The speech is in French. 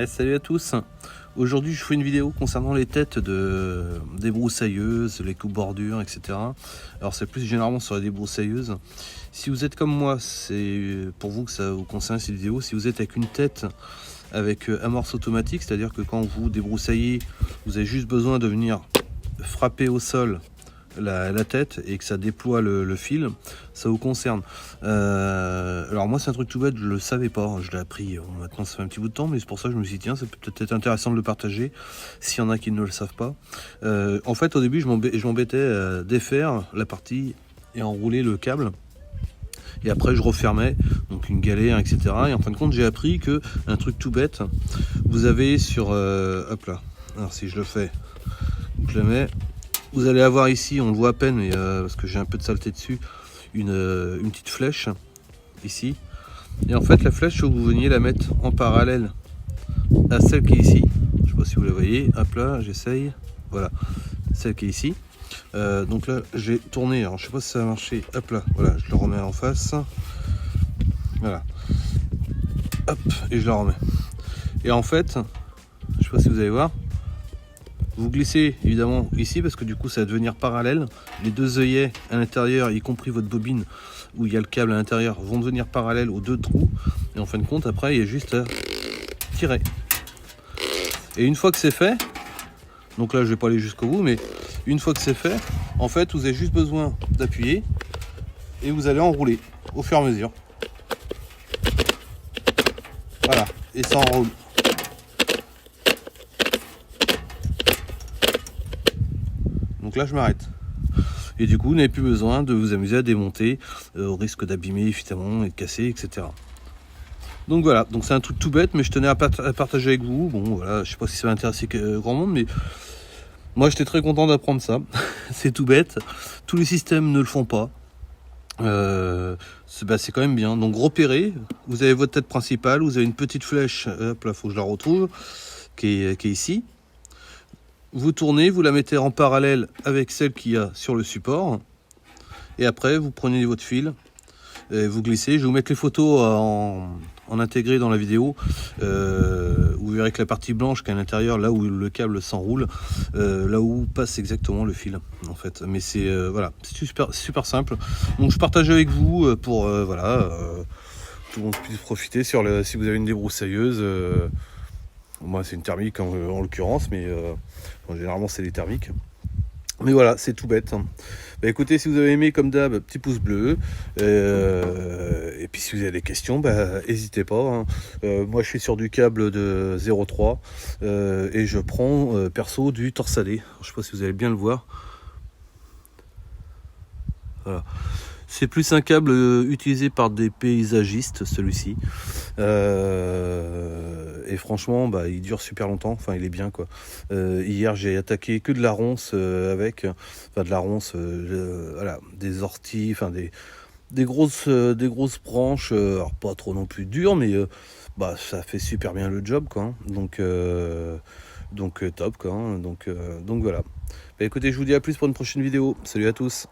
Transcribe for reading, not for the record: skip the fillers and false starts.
Salut à tous. Aujourd'hui je fais une vidéo concernant les têtes des broussailleuses, les coups bordures, etc. Alors c'est plus généralement sur les débroussailleuses. Si vous êtes comme moi, c'est pour vous que ça vous concerne cette vidéo. Si vous êtes avec une tête avec amorce automatique, c'est-à-dire que quand vous débroussaillez, vous avez juste besoin de venir frapper au sol la tête et que ça déploie le fil, ça vous concerne. Alors moi c'est un truc tout bête, je le savais pas, je l'ai appris maintenant ça fait un petit bout de temps, mais c'est pour ça que je me suis dit tiens, c'est peut-être intéressant de le partager s'il y en a qui ne le savent pas. En fait au début je m'embêtais à défaire la partie et enrouler le câble, et après je refermais, donc une galère, etc. Et en fin de compte j'ai appris que un truc tout bête, vous avez sur hop là, alors si je le fais, je le mets, vous allez avoir ici, on le voit à peine, mais, parce que j'ai un peu de saleté dessus, une petite flèche ici. Et en fait la flèche, il faut que vous veniez la mettre en parallèle à celle qui est ici. Je sais pas si vous la voyez, hop là, j'essaye, voilà, celle qui est ici. Donc là j'ai tourné, alors je sais pas si ça va marcher, hop là, voilà, je le remets en face, voilà, hop, et je le remets. Et en fait, je sais pas si vous allez voir, vous glissez évidemment ici parce que du coup ça va devenir parallèle. Les deux œillets à l'intérieur, y compris votre bobine où il y a le câble à l'intérieur, vont devenir parallèles aux deux trous. Et en fin de compte, après, il y a juste à tirer. Et une fois que c'est fait, donc là je vais pas aller jusqu'au bout, mais une fois que c'est fait, en fait vous avez juste besoin d'appuyer et vous allez enrouler au fur et à mesure. Voilà, et ça enroule. Donc là je m'arrête. Et du coup vous n'avez plus besoin de vous amuser à démonter au risque d'abîmer évidemment et de casser, etc. Donc voilà, donc c'est un truc tout bête mais je tenais à partager avec vous. Bon voilà, je sais pas si ça va intéresser grand monde, mais moi j'étais très content d'apprendre ça. C'est tout bête, tous les systèmes ne le font pas. C'est quand même bien. Donc repérez, vous avez votre tête principale, vous avez une petite flèche, hop là faut que je la retrouve, qui est ici. Vous tournez, vous la mettez en parallèle avec celle qu'il y a sur le support. Et après, vous prenez votre fil, et vous glissez. Je vais vous mettre les photos en intégré dans la vidéo. Vous verrez que la partie blanche qui est à l'intérieur, là où le câble s'enroule, là où passe exactement le fil, en fait. Mais c'est voilà, c'est super simple. Donc je partage avec vous pour voilà, tout le monde puisse profiter sur si vous avez une débroussailleuse. Moi c'est une thermique en l'occurrence, mais généralement c'est des thermiques. Mais voilà, c'est tout bête. Bah écoutez, si vous avez aimé comme d'hab, petit pouce bleu. Et puis si vous avez des questions, n'hésitez pas. Moi je suis sur du câble de 0,3 et je prends perso du torsadé. Je sais pas si vous allez bien le voir. Voilà. C'est plus un câble utilisé par des paysagistes, celui-ci. Et franchement, il dure super longtemps. Enfin, il est bien, quoi. Hier, j'ai attaqué que de la ronce avec. Enfin, de la ronce, voilà, des orties, enfin, des grosses branches. Alors, pas trop non plus dures, mais ça fait super bien le job, quoi. Hein. Donc top, quoi. Hein. Donc voilà. Écoutez, je vous dis à plus pour une prochaine vidéo. Salut à tous.